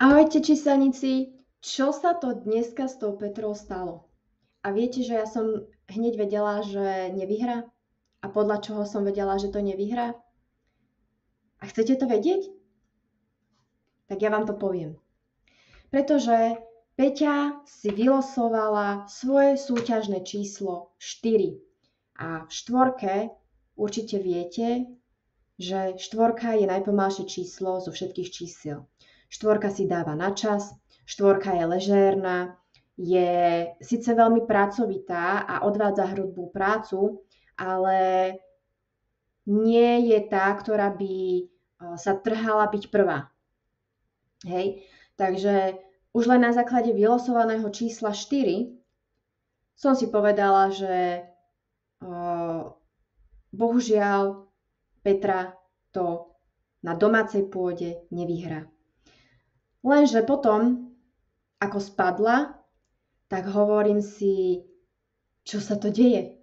Ahojte číselníci, čo sa to dneska s tou Petrou stalo? A viete, že ja som hneď vedela, že nevyhrá? A podľa čoho som vedela, že to nevyhrá? A chcete to vedieť? Tak ja vám to poviem. Pretože Peťa si vylosovala svoje súťažné číslo 4. A v štvorke určite viete, že štvorka je najpomalšie číslo zo všetkých čísiel. Štvorka si dáva na čas, štvorka je ležérna, je síce veľmi pracovitá a odvádza hrubú prácu, ale nie je tá, ktorá by sa trhala byť prvá. Hej? Takže už len na základe vylosovaného čísla 4 som si povedala, že bohužiaľ Petra to na domácej pôde nevyhrá. Lenže potom, ako spadla, tak hovorím si, čo sa to deje.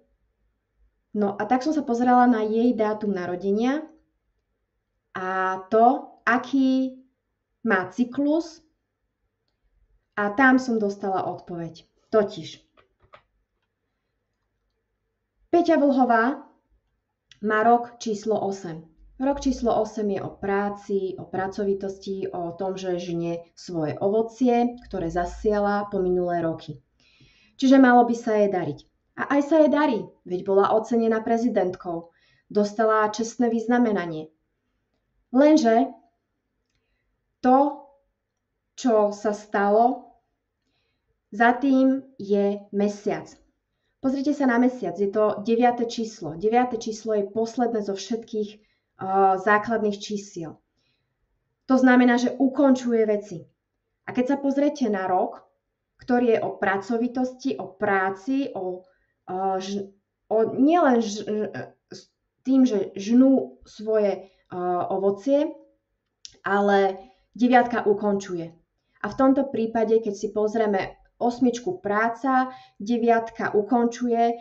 No a tak som sa pozerala na jej dátum narodenia a to, aký má cyklus, a tam som dostala odpoveď. Totiž Peťa Vlhová má rok číslo 8. Rok číslo 8 je o práci, o pracovitosti, o tom, že žne svoje ovocie, ktoré zasiala po minulé roky. Čiže malo by sa jej dariť. A aj sa jej darí, veď bola ocenená prezidentkou. Dostala čestné vyznamenanie. Lenže to, čo sa stalo, za tým je mesiac. Pozrite sa na mesiac, je to 9. číslo. 9. číslo je posledné zo všetkých základných čísiel. To znamená, že ukončuje veci. A keď sa pozriete na rok, ktorý je o pracovitosti, o práci, nielen tým, že žnú svoje ovocie, ale 9 ukončuje. A v tomto prípade, keď si pozrieme 8 práca, 9 ukončuje,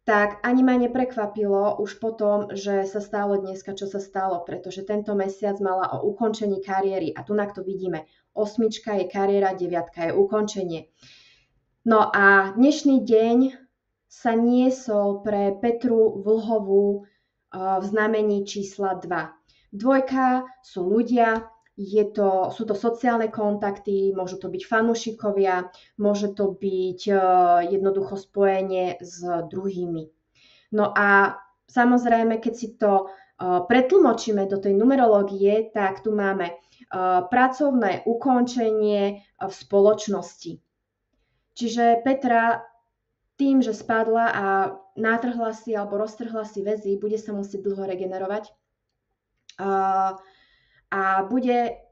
tak ani ma neprekvapilo už potom, že sa stalo dneska, čo sa stalo, pretože tento mesiac mala o ukončení kariéry a tunak to vidíme. 8 je kariéra, 9 je ukončenie. No a dnešný deň sa niesol pre Petru Vlhovú v znamení čísla 2. 2 sú ľudia, sú to sociálne kontakty, môžu to byť fanúšikovia, môže to byť jednoducho spojenie s druhými. No a samozrejme, keď si to pretlmočíme do tej numerológie, tak tu máme pracovné ukončenie v spoločnosti. Čiže Petra tým, že spadla a natrhla si alebo roztrhla si väzy, bude sa musieť dlho regenerovať. A bude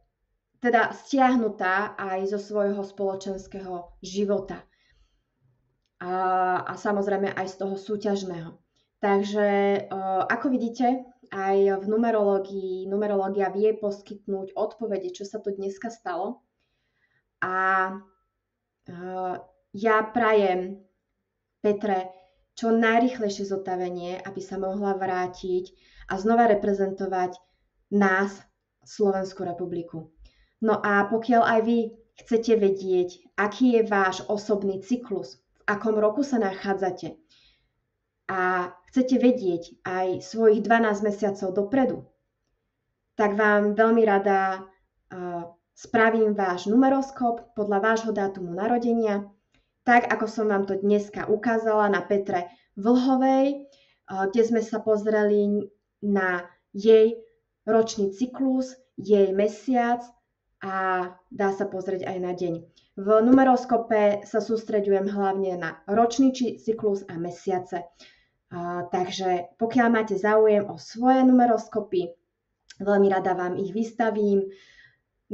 teda stiahnutá aj zo svojho spoločenského života. A samozrejme aj z toho súťažného. Takže ako vidíte, aj v numerológia vie poskytnúť odpovede, čo sa to dneska stalo. A ja prajem Petre čo najrýchlejšie zotavenie, aby sa mohla vrátiť a znova reprezentovať nás, Slovenskú republiku. No a pokiaľ aj vy chcete vedieť, aký je váš osobný cyklus, v akom roku sa nachádzate a chcete vedieť aj svojich 12 mesiacov dopredu, tak vám veľmi rada spravím váš numeroskop podľa vášho dátumu narodenia, tak ako som vám to dneska ukázala na Petre Vlhovej, kde sme sa pozreli na jej ročný cyklus, jej mesiac a dá sa pozrieť aj na deň. V numeroskope sa sústreďujem hlavne na ročný cyklus a mesiace. Takže pokiaľ máte záujem o svoje numeroskopy, veľmi rada vám ich vystavím.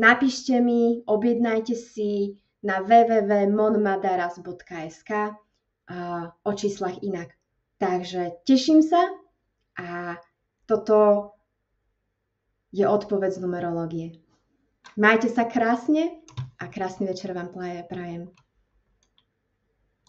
Napíšte mi, objednajte si na www.monmadaras.sk o číslach inak. Takže teším sa a toto je odpoveď z numerológie. Majte sa krásne a krásny večer vám prajem.